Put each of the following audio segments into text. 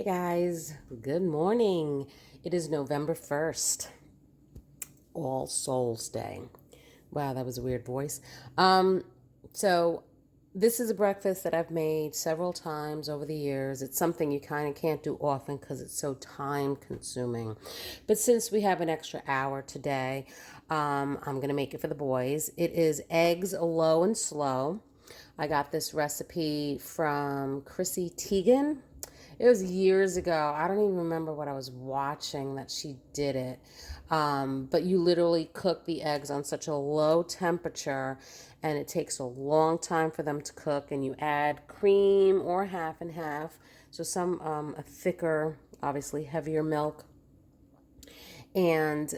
Hey guys, good morning. It is November 1st, All Souls Day. Wow, that was a weird voice. So this is a breakfast that I've made several times over the years. It's something you kind of can't do often because it's so time consuming. But since we have an extra hour today, I'm going to make it for the boys. It is eggs low and slow. I got this recipe from Chrissy Teigen. It was years ago. I don't even remember what I was watching that she did it. But you literally cook the eggs on such a low temperature, and it takes a long time for them to cook. And you add cream or half and half. So some a thicker, obviously heavier milk. And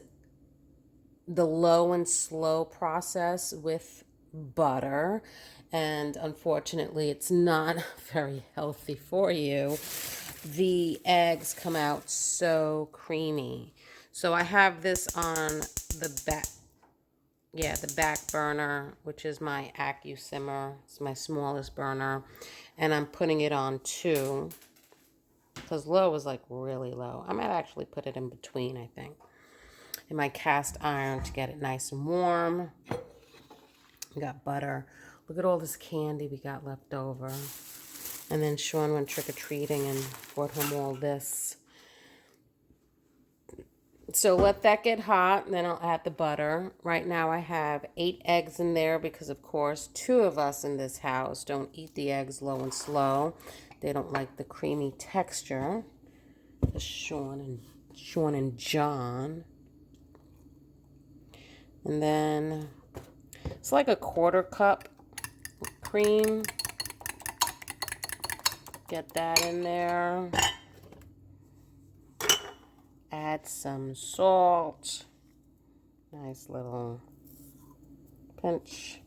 the low and slow process with butter, and unfortunately it's not very healthy for you. The eggs come out so creamy. So I have this on the back burner, which is my AccuSimmer. It's my smallest burner, and I'm putting it on 2 because low is like really low. I might actually put it in between, I think, in my cast iron to get it nice and warm. We got butter. Look at all this candy we got left over. And then Sean went trick-or-treating and brought home all this. So let that get hot, and then I'll add the butter. Right now I have 8 eggs in there because, of course, 2 of us in this house don't eat the eggs low and slow. They don't like the creamy texture. Sean and John. And then it's like a 1/4 cup cream. Get that in there. Add some salt. Nice little pinch.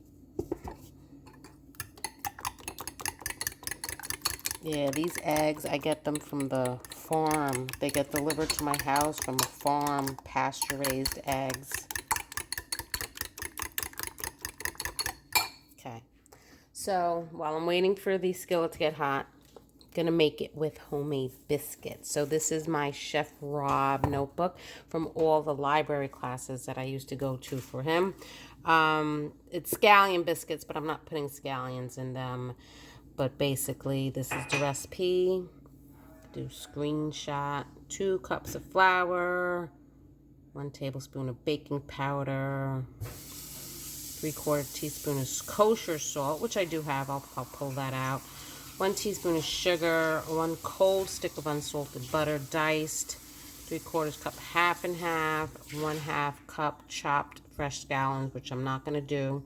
Yeah, these eggs, I get them from the farm. They get delivered to my house from a farm, pasture-raised eggs. Okay. So while I'm waiting for the skillet to get hot, I'm gonna make it with homemade biscuits. So this is my Chef Rob notebook from all the library classes that I used to go to for him. It's scallion biscuits, but I'm not putting scallions in them. But basically, this is the recipe. Do screenshot. 2 cups of flour, 1 tablespoon of baking powder, 3/4 teaspoon of kosher salt, which I do have. I'll pull that out. 1 teaspoon of sugar, 1 cold stick of unsalted butter, diced, 3/4 cup, half and half, 1/2 cup chopped fresh scallions, which I'm not going to do,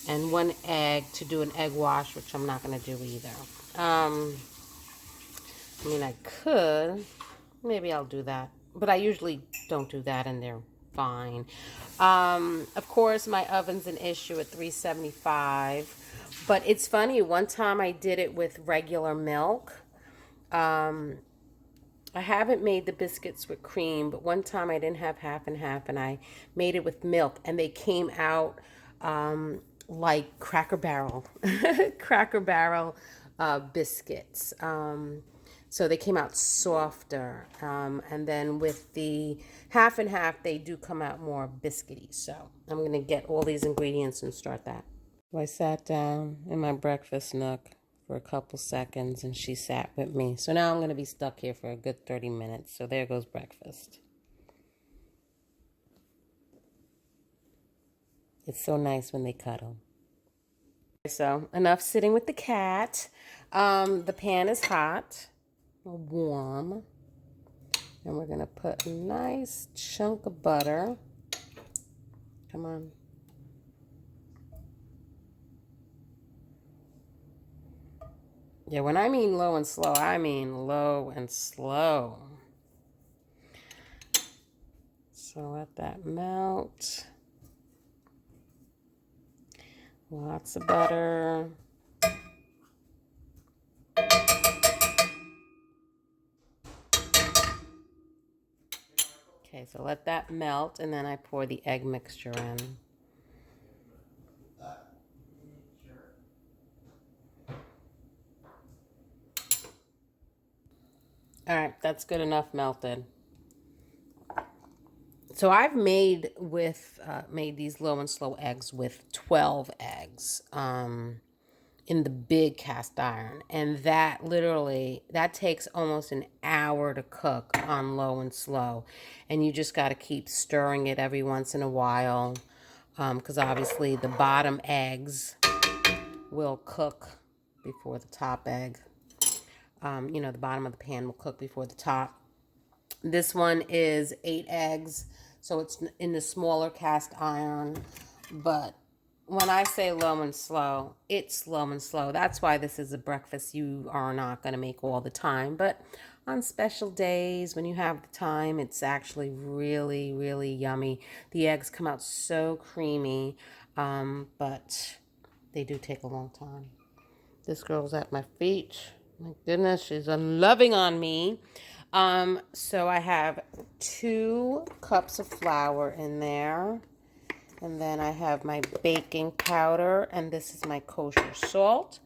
and 1 egg to do an egg wash, which I'm not going to do either. I mean, I could. Maybe I'll do that. But I usually don't do that, and they're fine. Of course, my oven's an issue at 375. But it's funny. One time I did it with regular milk. I haven't made the biscuits with cream, but one time I didn't have half and half, and I made it with milk, and they came out like Cracker Barrel, Cracker Barrel biscuits. So they came out softer. And then with the half and half, they do come out more biscuity. So I'm going to get all these ingredients and start that. I sat down in my breakfast nook for a couple seconds, and she sat with me. So now I'm going to be stuck here for a good 30 minutes. So there goes breakfast. It's so nice when they cuddle. So enough sitting with the cat. The pan is hot, warm, and we're going to put a nice chunk of butter. Come on. Yeah, when I mean low and slow, I mean low and slow. So let that melt. Lots of butter. Okay, so let that melt, and then I pour the egg mixture in. All right, that's good enough melted. So I've made these low and slow eggs with 12 eggs in the big cast iron, and that takes almost an hour to cook on low and slow, and you just got to keep stirring it every once in a while, because obviously the bottom eggs will cook before the top egg. The bottom of the pan will cook before the top. This one is 8 eggs, so it's in the smaller cast iron. But when I say low and slow, it's slow and slow. That's why this is a breakfast you are not going to make all the time. But on special days, when you have the time, it's actually really, really yummy. The eggs come out so creamy, but they do take a long time. This girl's at my feet. My goodness, she's loving on me. So I have 2 cups of flour in there. And then I have my baking powder. And this is my kosher salt.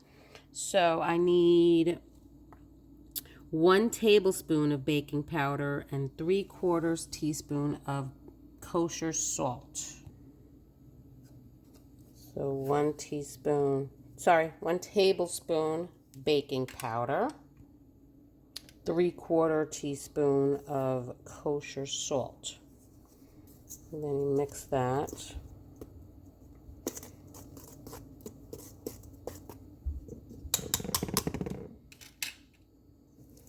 So I need 1 tablespoon of baking powder and 3/4 teaspoon of kosher salt. So 1 tablespoon baking powder, 3/4 teaspoon of kosher salt. And then you mix that.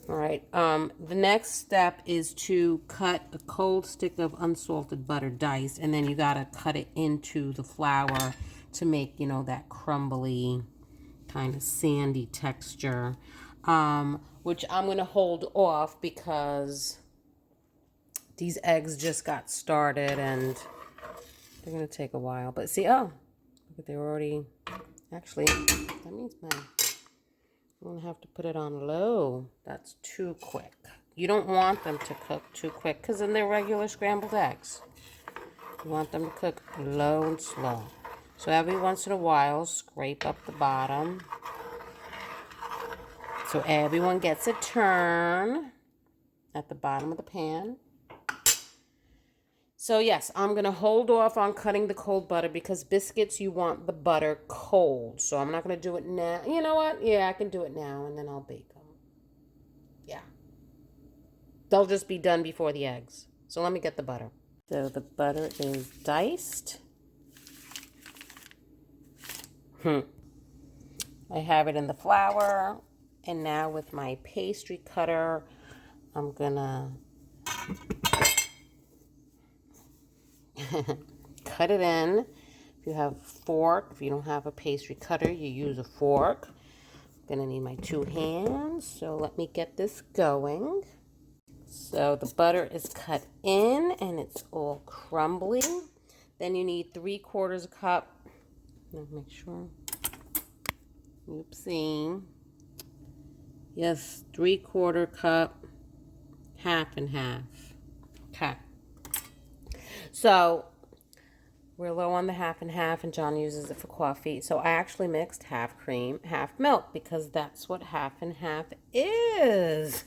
All right, the next step is to cut a cold stick of unsalted butter diced, and then you gotta cut it into the flour to make, that crumbly kind of sandy texture, which I'm going to hold off because these eggs just got started and they're going to take a while. But see, look, they're already, actually, that means I'm going to have to put it on low. That's too quick. You don't want them to cook too quick because then they're regular scrambled eggs. You want them to cook low and slow. So every once in a while, scrape up the bottom. So everyone gets a turn at the bottom of the pan. So yes, I'm going to hold off on cutting the cold butter because biscuits, you want the butter cold. So I'm not going to do it now. You know what? Yeah, I can do it now and then I'll bake them. Yeah. They'll just be done before the eggs. So let me get the butter. So the butter is diced. I have it in the flour, and now with my pastry cutter, I'm gonna cut it in. If you have a fork, if you don't have a pastry cutter, you use a fork. I'm gonna need my 2 hands, so let me get this going. So the butter is cut in, and it's all crumbly. Then you need 3/4 cup. Let me make sure. Oopsie. Yes, 3/4 cup, half and half. Okay. So we're low on the half and half, and John uses it for coffee. So I actually mixed half cream, half milk, because that's what half and half is.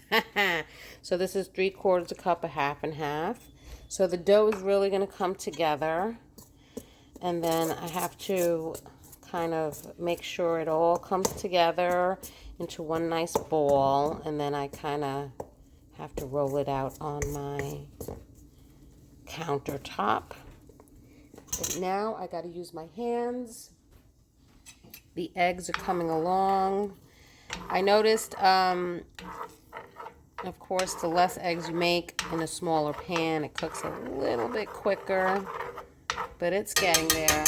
So this is 3/4 cup of half and half. So the dough is really going to come together. And then I have to kind of make sure it all comes together into one nice ball, and then I kind of have to roll it out on my countertop. But now I got to use my hands. The eggs are coming along. I noticed, of course, the less eggs you make in a smaller pan, it cooks a little bit quicker, but it's getting there.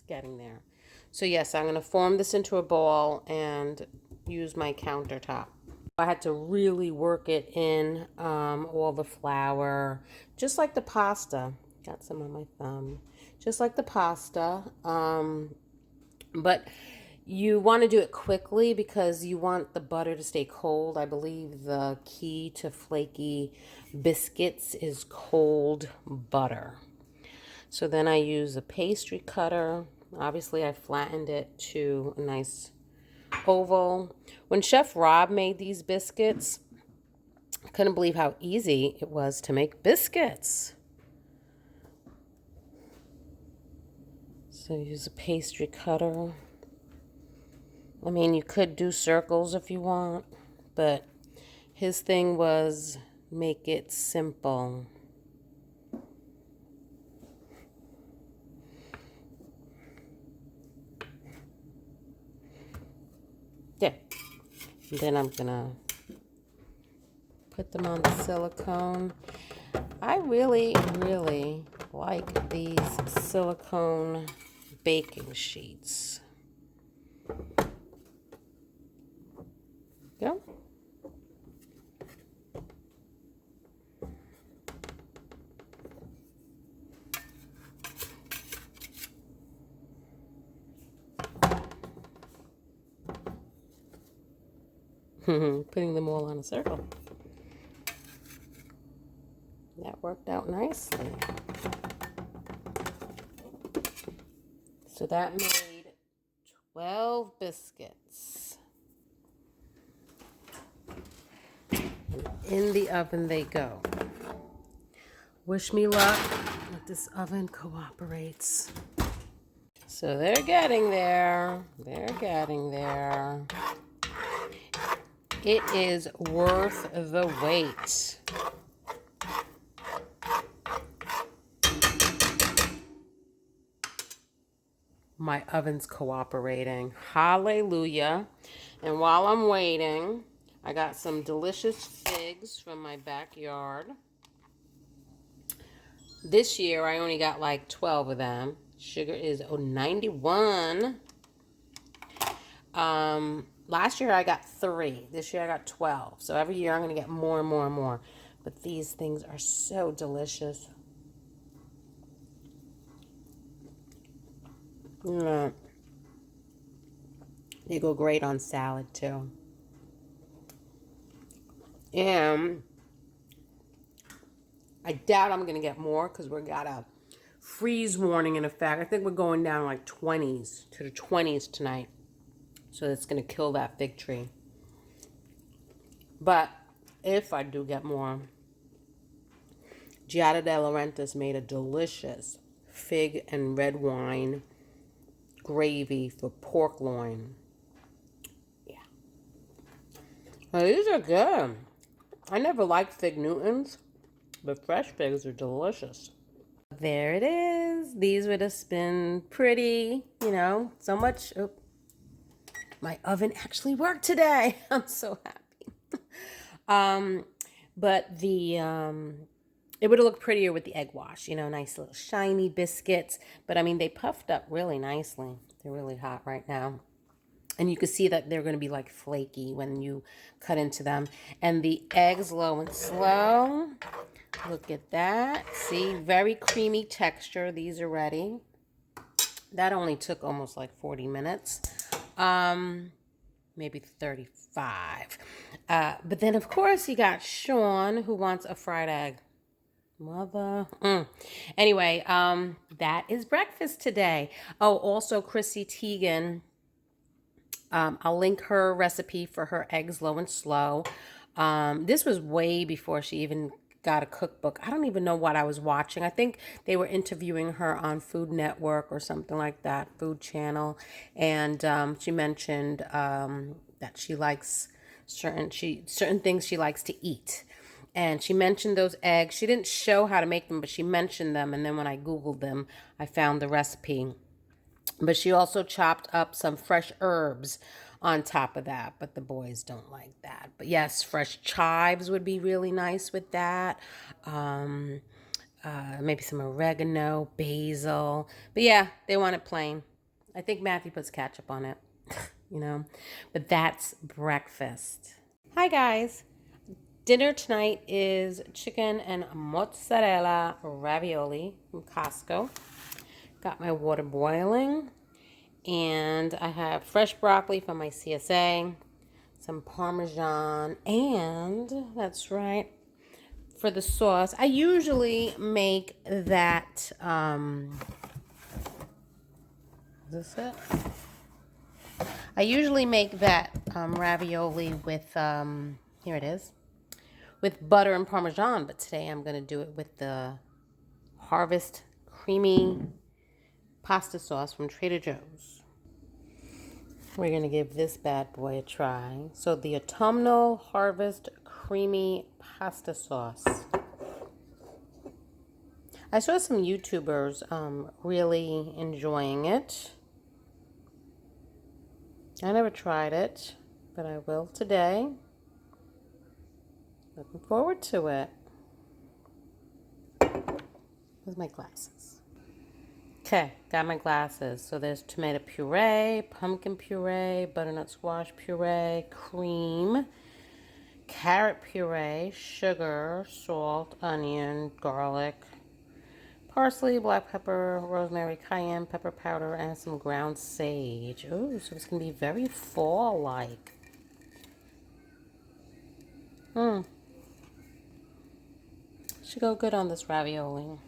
Getting there. So yes, I'm going to form this into a ball and use my countertop. I had to really work it in, all the flour, just like the pasta. Got some on my thumb. Just like the pasta. But you want to do it quickly because you want the butter to stay cold. I believe the key to flaky biscuits is cold butter. So then I use a pastry cutter. Obviously, I flattened it to a nice oval. When Chef Rob made these biscuits, I couldn't believe how easy it was to make biscuits. So use a pastry cutter. I mean, you could do circles if you want, but his thing was make it simple. Yeah. And then I'm gonna put them on the silicone. I really, really like these silicone baking sheets. Go. Putting them all on a circle. That worked out nicely. So that made 12 biscuits. And in the oven they go. Wish me luck that this oven cooperates. So they're getting there. They're getting there. It is worth the wait. My oven's cooperating. Hallelujah. And while I'm waiting, I got some delicious figs from my backyard. This year, I only got like 12 of them. Sugar is 91. Last year, I got 3. This year, I got 12. So every year, I'm going to get more and more and more. But these things are so delicious. Yeah. They go great on salad, too. And I doubt I'm going to get more because we got a freeze warning in effect. I think we're going down like 20s to the 20s tonight. So it's going to kill that fig tree. But if I do get more, Giada De Laurentiis made a delicious fig and red wine gravy for pork loin. Yeah. Well, these are good. I never liked fig Newtons, but fresh figs are delicious. There it is. These would have been pretty, you know, so much. Oh, my oven actually worked today. I'm so happy. But it would have looked prettier with the egg wash, you know, nice little shiny biscuits. But I mean, they puffed up really nicely. They're really hot right now. And you can see that they're going to be like flaky when you cut into them. And the eggs low and slow. Look at that. See, very creamy texture. These are ready. That only took almost like 40 minutes. Maybe 35. But then, of course, you got Sean, who wants a fried egg. Mother. Anyway, that is breakfast today. Oh, also, Chrissy Teigen. I'll link her recipe for her eggs low and slow. This was way before she even got a cookbook. I don't even know what I was watching. I think they were interviewing her on Food Network or something like that, Food Channel. And she mentioned that she likes certain things she likes to eat. And she mentioned those eggs. She didn't show how to make them, but she mentioned them. And then when I Googled them, I found the recipe. But she also chopped up some fresh herbs on top of that. But the boys don't like that. But yes, fresh chives would be really nice with that. Maybe some oregano, basil. But yeah, they want it plain. I think Matthew puts ketchup on it, you know. But that's breakfast. Hi, guys. Dinner tonight is chicken and mozzarella ravioli from Costco. Got my water boiling. And I have fresh broccoli from my CSA. Some Parmesan. And, that's right, for the sauce, I usually make that, is this it? I usually make that ravioli with, here it is, with butter and Parmesan, but today I'm going to do it with the Harvest Creamy Pasta Sauce from Trader Joe's. We're going to give this bad boy a try. So the Autumnal Harvest Creamy Pasta Sauce. I saw some YouTubers really enjoying it. I never tried it, but I will today. Looking forward to it. Where's my glasses? Okay, got my glasses. So there's tomato puree, pumpkin puree, butternut squash puree, cream, carrot puree, sugar, salt, onion, garlic, parsley, black pepper, rosemary, cayenne pepper powder, and some ground sage. Ooh, so it's going to be very fall-like. Should go good on this ravioli.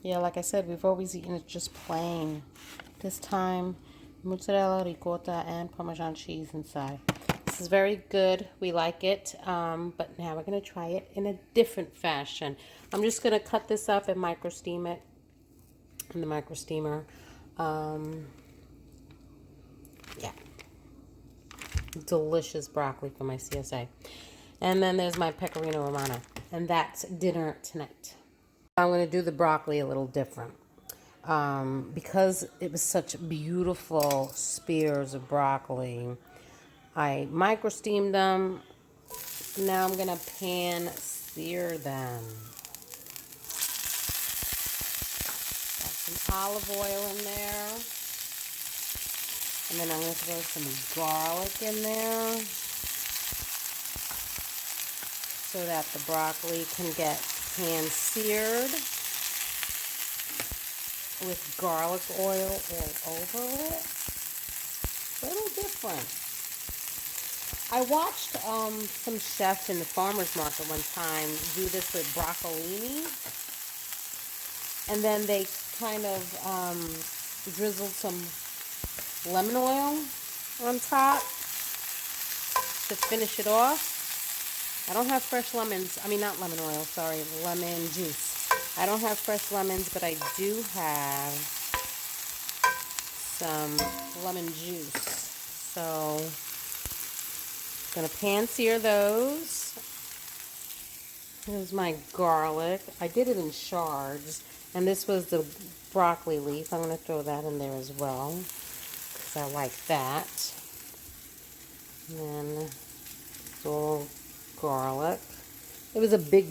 Yeah, like I said, we've always eaten it just plain. This time, mozzarella, ricotta, and Parmesan cheese inside. This is very good. We like it. But now we're going to try it in a different fashion. I'm just going to cut this up and micro steam it in the micro steamer. Yeah. Delicious broccoli for my CSA. And then there's my pecorino romano. And that's dinner tonight. I'm going to do the broccoli a little different. Because it was such beautiful spears of broccoli, I micro steamed them. Now I'm going to pan sear them. Got some olive oil in there. And then I'm going to throw some garlic in there so that the broccoli can get pan seared with garlic oil all over it. A little different. I watched some chefs in the farmer's market one time do this with broccolini. And then they kind of drizzled some lemon oil on top to finish it off. I don't have fresh lemons. I mean, not lemon oil, sorry, lemon juice. I don't have fresh lemons, but I do have some lemon juice. So, I'm going to pan sear those. Here's my garlic. I did it in shards. And this was the broccoli leaf. I'm going to throw that in there as well, because I like that. And then it's all garlic. It was a big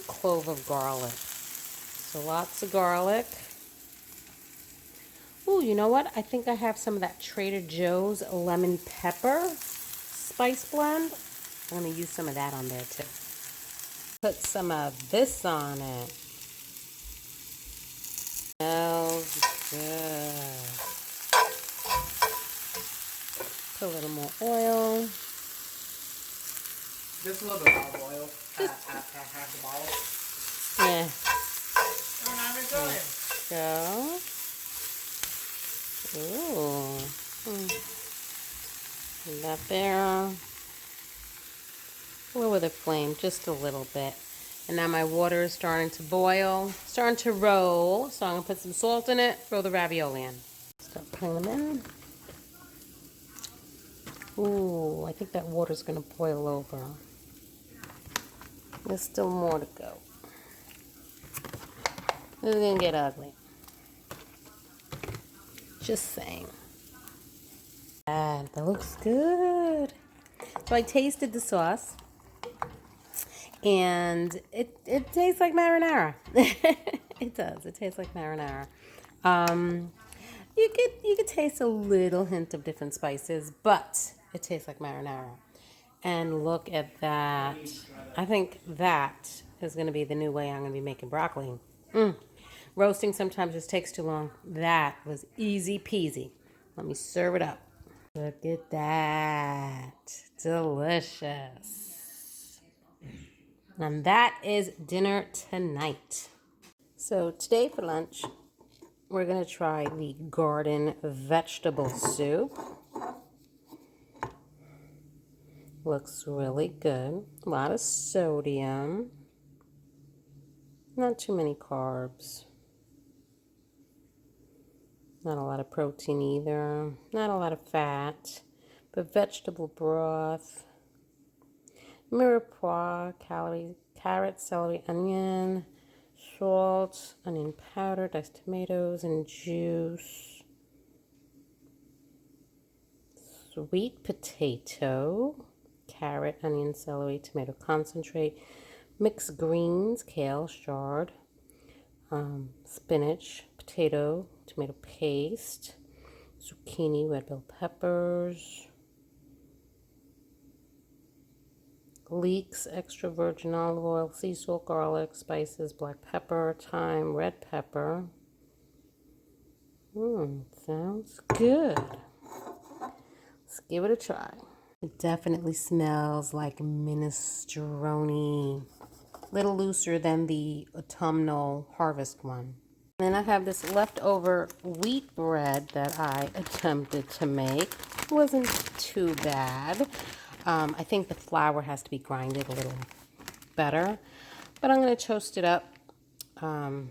clove of garlic. So lots of garlic. Ooh, you know what? I think I have some of that Trader Joe's lemon pepper spice blend. I'm going to use some of that on there too. Put some of this on it. Smells good. Put a little more oil. Just a little bit of olive oil. Half the bottle. Yeah. Oh, now I'm enjoying. Go. Ooh. Put that there. Lower the flame just a little bit. And now my water is starting to boil, starting to roll. So I'm going to put some salt in it, throw the ravioli in. Start putting them in. Ooh, I think that water's going to boil over. There's still more to go. This is going to get ugly. Just saying. That looks good. So I tasted the sauce. And it tastes like marinara. It does. It tastes like marinara. You could taste a little hint of different spices, but it tastes like marinara. And look at that. I think that is going to be the new way I'm going to be making broccoli. Roasting sometimes just takes too long. That was easy peasy. Let me serve it up. Look at that. Delicious. And that is dinner tonight. So today for lunch, we're going to try the garden vegetable soup. Looks really good. A lot of sodium. Not too many carbs. Not a lot of protein either. Not a lot of fat. But vegetable broth. Mirepoix, calories, carrot, celery, onion, salt, onion powder, diced tomatoes, and juice. Sweet potato, carrot, onion, celery, tomato concentrate, mixed greens, kale, chard, spinach, potato, tomato paste, zucchini, red bell peppers, leeks, extra virgin olive oil, sea salt, garlic, spices, black pepper, thyme, red pepper. Sounds good. Let's give it a try. It definitely smells like minestrone. A little looser than the autumnal harvest one. And then I have this leftover wheat bread that I attempted to make. It wasn't too bad. I think the flour has to be grinded a little better. But I'm going to toast it up and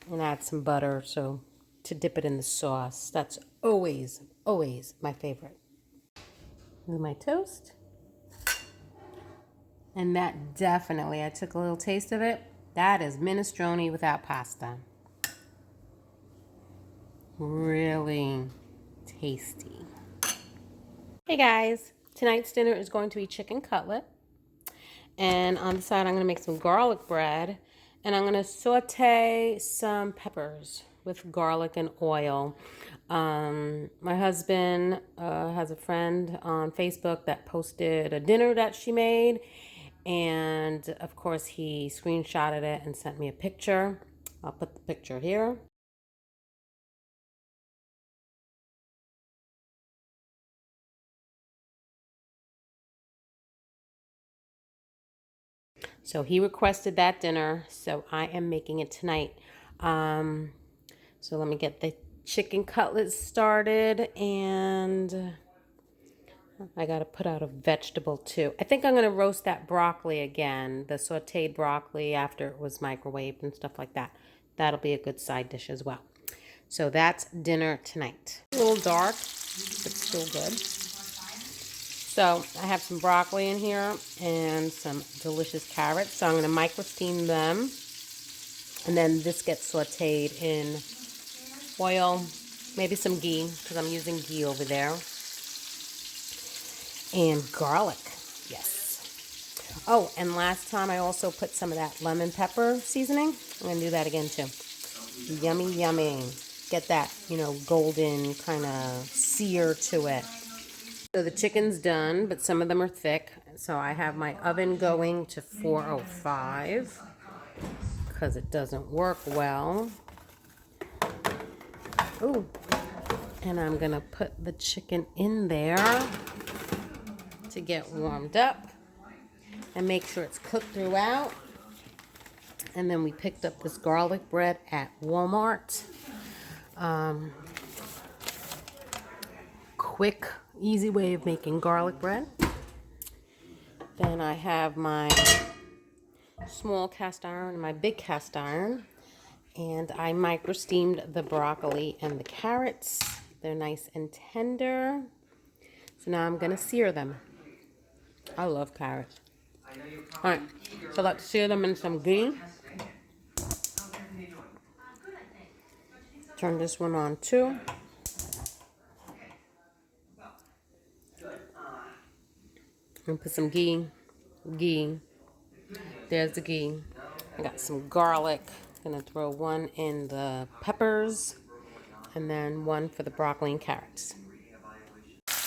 add some butter to dip it in the sauce. That's always, always my favorite. With my toast. And that definitely, I took a little taste of it. That is minestrone without pasta. Really tasty. Hey guys, tonight's dinner is going to be chicken cutlet. And on the side, I'm going to make some garlic bread. And I'm going to saute some peppers with garlic and oil. My husband has a friend on Facebook that posted a dinner that she made. And of course, he screenshotted it and sent me a picture. I'll put the picture here. So he requested that dinner, so I am making it tonight. So let me get the chicken cutlets started, and I got to put out a vegetable too. I think I'm going to roast that broccoli again, the sauteed broccoli after it was microwaved and stuff like that. That'll be a good side dish as well. So that's dinner tonight. A little dark, but still good. So I have some broccoli in here and some delicious carrots. So I'm going to micro steam them. And then this gets sauteed in oil, maybe some ghee, because I'm using ghee over there. And garlic, yes. Oh, and last time I also put some of that lemon pepper seasoning. I'm going to do that again too. Yummy, yummy. Get that, golden kind of sear to it. So the chicken's done, but some of them are thick. So I have my oven going to 405 because it doesn't work well. Ooh. And I'm going to put the chicken in there to get warmed up and make sure it's cooked throughout. And then we picked up this garlic bread at Walmart. Quick, easy way of making garlic bread. Then I have my small cast iron and my big cast iron. And I micro steamed the broccoli and the carrots. They're nice and tender. So now I'm going to sear them. I love carrots. All right, so let's sear them in some ghee. Turn this one on too. And put some ghee. There's the ghee. I got some garlic. I'm gonna throw one in the peppers and then one for the broccoli and carrots.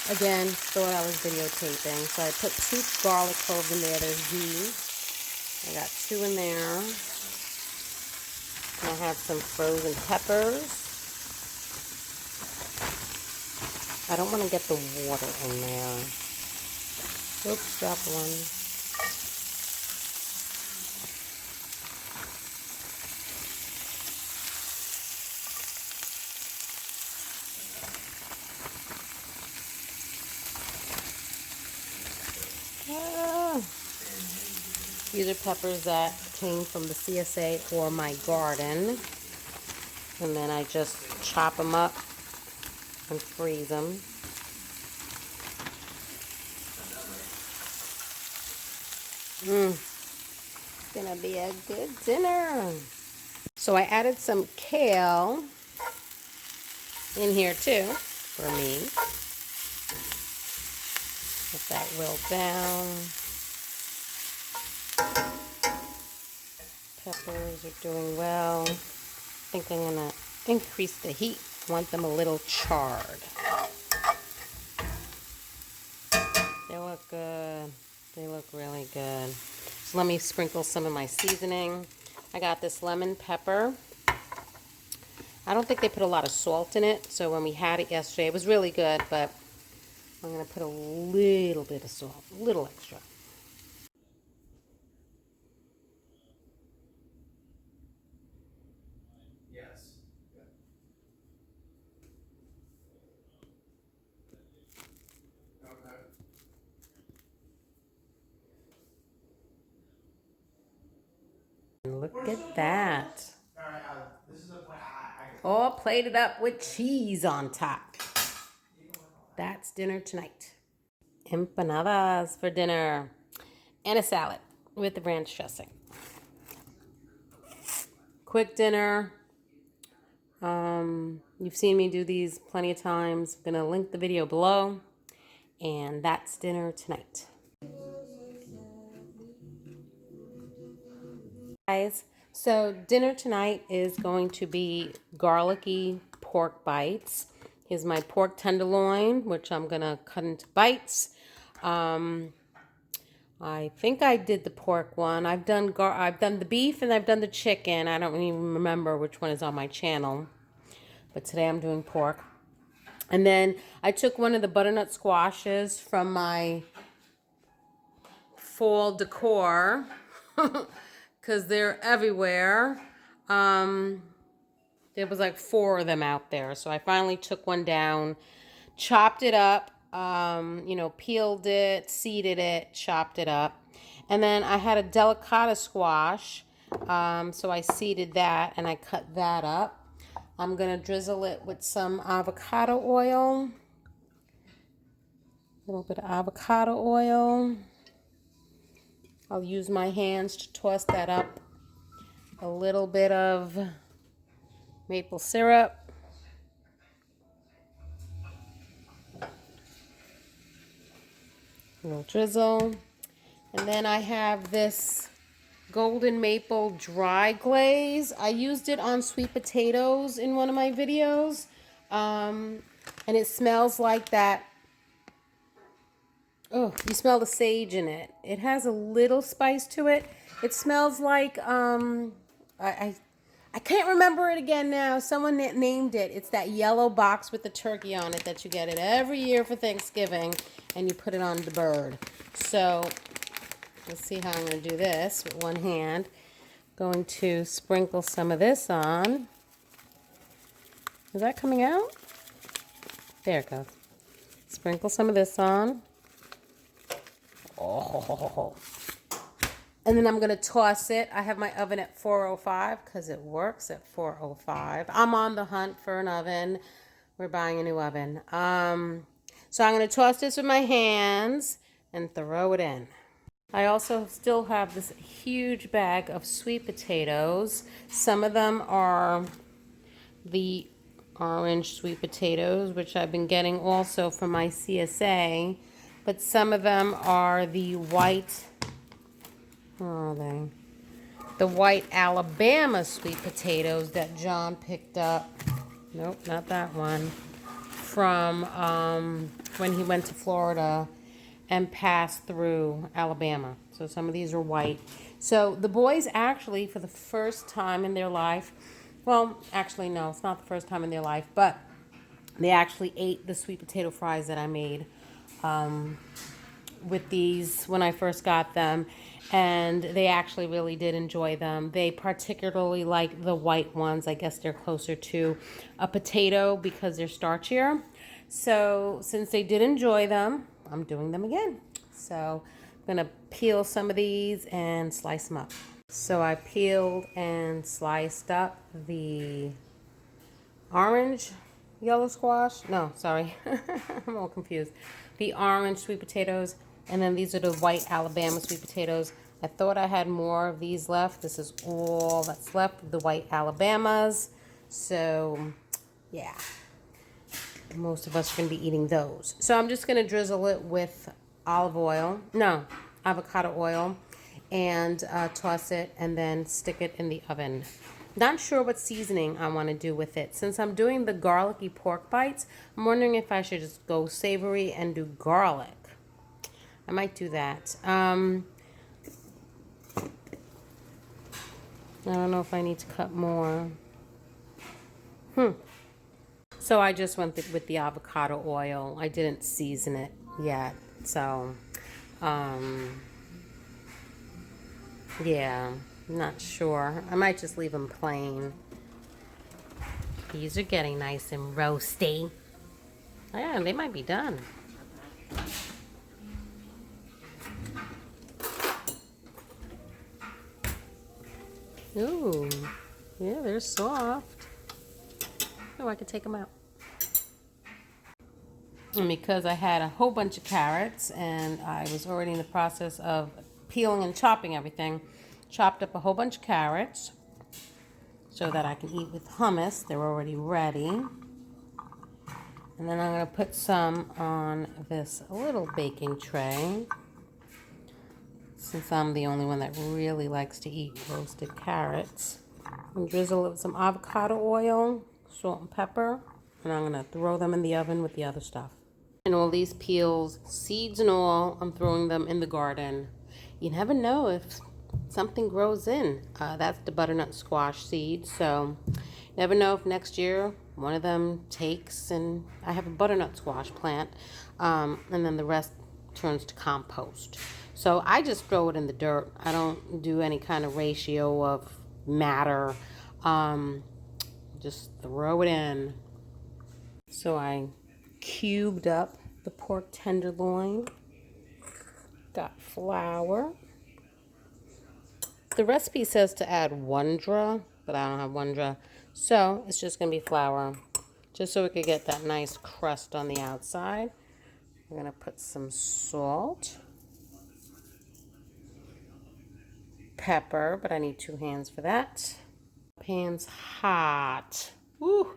Again, thought I was videotaping, so I put 2 garlic cloves in there. There's ghee. I got 2 in there. And I have some frozen peppers. I don't want to get the water in there. Oops, dropped one. These are peppers that came from the CSA or my garden. And then I just chop them up and freeze them. It's gonna be a good dinner. So I added some kale in here too for me. Let that wilt down. Peppers are doing well. I think I'm gonna increase the heat. I want them a little charred. They look good. They look really good. So let me sprinkle some of my seasoning. I got this lemon pepper. I don't think they put a lot of salt in it, so when we had it yesterday, it was really good, but I'm going to put a little bit of salt, a little extra. Yes. Okay. Look at that. All right. This is a plan. All plated up with cheese on top. That's dinner tonight. Empanadas for dinner. And a salad with the ranch dressing. Quick dinner. You've seen me do these plenty of times. I'm gonna link the video below. And that's dinner tonight. Guys, so dinner tonight is going to be garlicky pork bites. Here's my pork tenderloin, which I'm gonna cut into bites. I think I did the pork one. I've done the beef and I've done the chicken. I don't even remember which one is on my channel. But today I'm doing pork. And then I took one of the butternut squashes from my fall decor because they're everywhere. There was like 4 of them out there. So I finally took one down, chopped it up, peeled it, seeded it, chopped it up. And then I had a delicata squash. So I seeded that and I cut that up. I'm going to drizzle it with some avocado oil. A little bit of avocado oil. I'll use my hands to toss that up. A little bit of maple syrup. A little drizzle. And then I have this golden maple dry glaze. I used it on sweet potatoes in one of my videos. And it smells like that. Oh, you smell the sage in it. It has a little spice to it. It smells like, I can't remember it again now. Someone named it. It's that yellow box with the turkey on it that you get it every year for Thanksgiving. And you put it on the bird. So, let's see how I'm going to do this with one hand. Going to sprinkle some of this on. Is that coming out? There it goes. Sprinkle some of this on. Oh. And then I'm going to toss it. I have my oven at 405 because it works at 405. I'm on the hunt for an oven. We're buying a new oven. So I'm going to toss this with my hands and throw it in. I also still have this huge bag of sweet potatoes. Some of them are the orange sweet potatoes, which I've been getting also from my CSA. But some of them are the white, where are they? The white Alabama sweet potatoes that John picked up. Nope, not that one. From when he went to Florida and passed through Alabama. So some of these are white. So the boys actually, for the first time in their life, well, actually no, it's not the first time in their life, but they actually ate the sweet potato fries that I made with these when I first got them, and they actually really did enjoy them. They particularly like the white ones. I guess they're closer to a potato because they're starchier. So since they did enjoy them, I'm doing them again. So I'm gonna peel some of these and slice them up. So I peeled and sliced up the orange yellow squash. No, sorry. I'm all confused. The orange sweet potatoes, and then these are the white Alabama sweet potatoes. I thought I had more of these left. This is all that's left of the white Alabamas. So, yeah. Most of us are going to be eating those. So I'm just going to drizzle it with avocado oil, and toss it and then stick it in the oven. Not sure what seasoning I want to do with it. Since I'm doing the garlicky pork bites, I'm wondering if I should just go savory and do garlic. I might do that. I don't know if I need to cut more. So I just went with the avocado oil. I didn't season it yet. So, yeah, not sure. I might just leave them plain. These are getting nice and roasty. Yeah, they might be done. Ooh, yeah, they're soft. Oh, I could take them out. And because I had a whole bunch of carrots and I was already in the process of peeling and chopping everything, chopped up a whole bunch of carrots so that I can eat with hummus. They're already ready. And then I'm going to put some on this little baking tray, since I'm the only one that really likes to eat roasted carrots. And drizzle it with some avocado oil, salt and pepper, and I'm going to throw them in the oven with the other stuff. And all these peels, seeds and all, I'm throwing them in the garden. You never know if something grows in. That's the butternut squash seed, so never know if next year one of them takes, and I have a butternut squash plant, and then the rest turns to compost. So I just throw it in the dirt. I don't do any kind of ratio of matter. Just throw it in. So I cubed up the pork tenderloin. Got flour. The recipe says to add Wondra, but I don't have Wondra. So it's just going to be flour, just so we could get that nice crust on the outside. We're going to put some salt, pepper, but I need 2 hands for that. Pan's hot. Woo!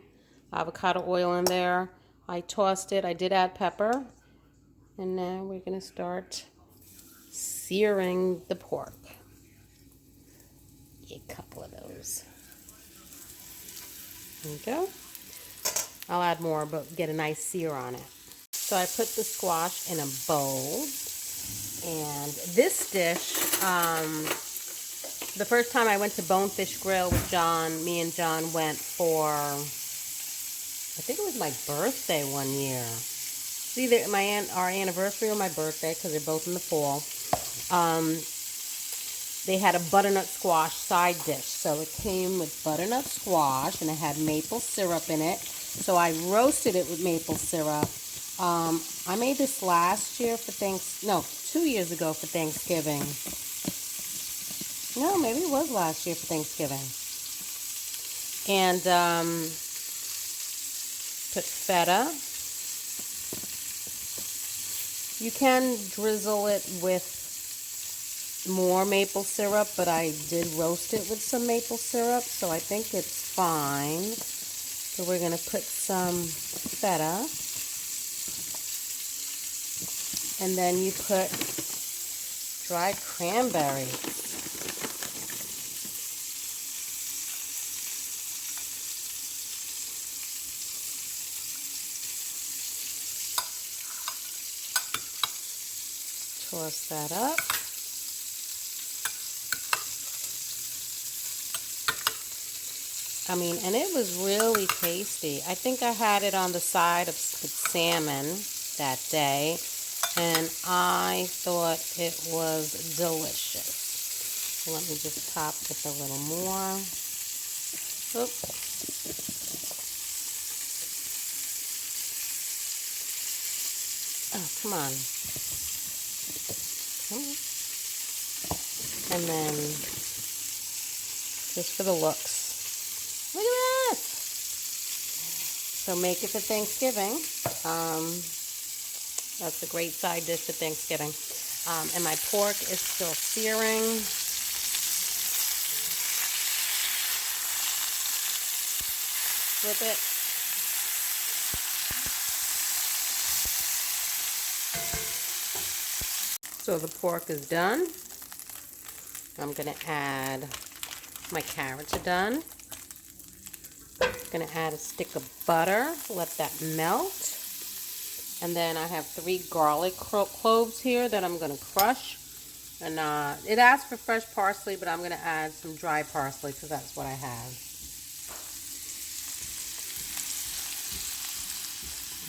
Avocado oil in there. I tossed it. I did add pepper. And now we're going to start searing the pork. A couple of those. There you go. I'll add more, but get a nice sear on it. So I put the squash in a bowl. And this dish, the first time I went to Bonefish Grill with John, me and John went for, I think it was my birthday one year. It's either our anniversary or my birthday, because they're both in the fall. They had a butternut squash side dish. So it came with butternut squash, and it had maple syrup in it. So I roasted it with maple syrup. I made this last year for 2 years ago for Thanksgiving. No, maybe it was last year for Thanksgiving. And put feta. You can drizzle it with more maple syrup, but I did roast it with some maple syrup, so I think it's fine. So we're going to put some feta. And then you put dried cranberries. Toss that up. And it was really tasty. I think I had it on the side of salmon that day, and I thought it was delicious. So let me just top with a little more. Oops. Oh, come on. And then, just for the looks. Look at that! So make it for Thanksgiving. That's a great side dish for Thanksgiving. And my pork is still searing. Flip it. So the pork is done. I'm going to add, my carrots are done. I'm going to add a stick of butter, let that melt. And then I have 3 garlic cloves here that I'm going to crush. And it asks for fresh parsley, but I'm going to add some dry parsley because that's what I have.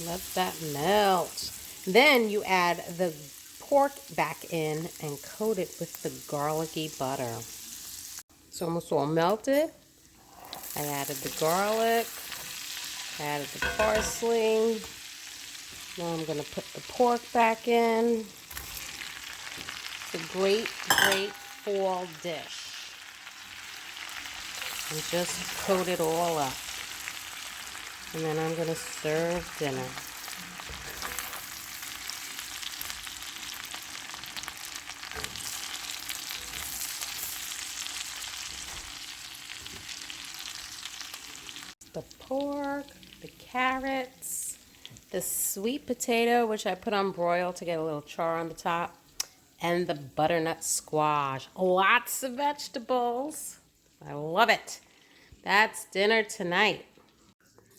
Let that melt. Then you add the pork back in and coat it with the garlicky butter. It's almost all melted. I added the garlic. I added the parsley. Now I'm going to put the pork back in. It's a great, great fall dish. And just coat it all up. And then I'm going to serve dinner. The pork, the carrots, the sweet potato, which I put on broil to get a little char on the top, and the butternut squash. Lots of vegetables. I love it. That's dinner tonight.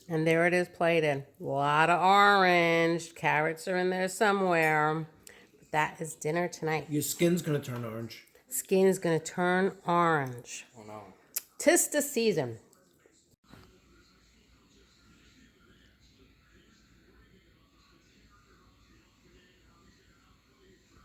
And there it is plated. A lot of orange. Carrots are in there somewhere. But that is dinner tonight. Your skin's gonna turn orange. Skin is going to turn orange. Oh no. 'Tis the season.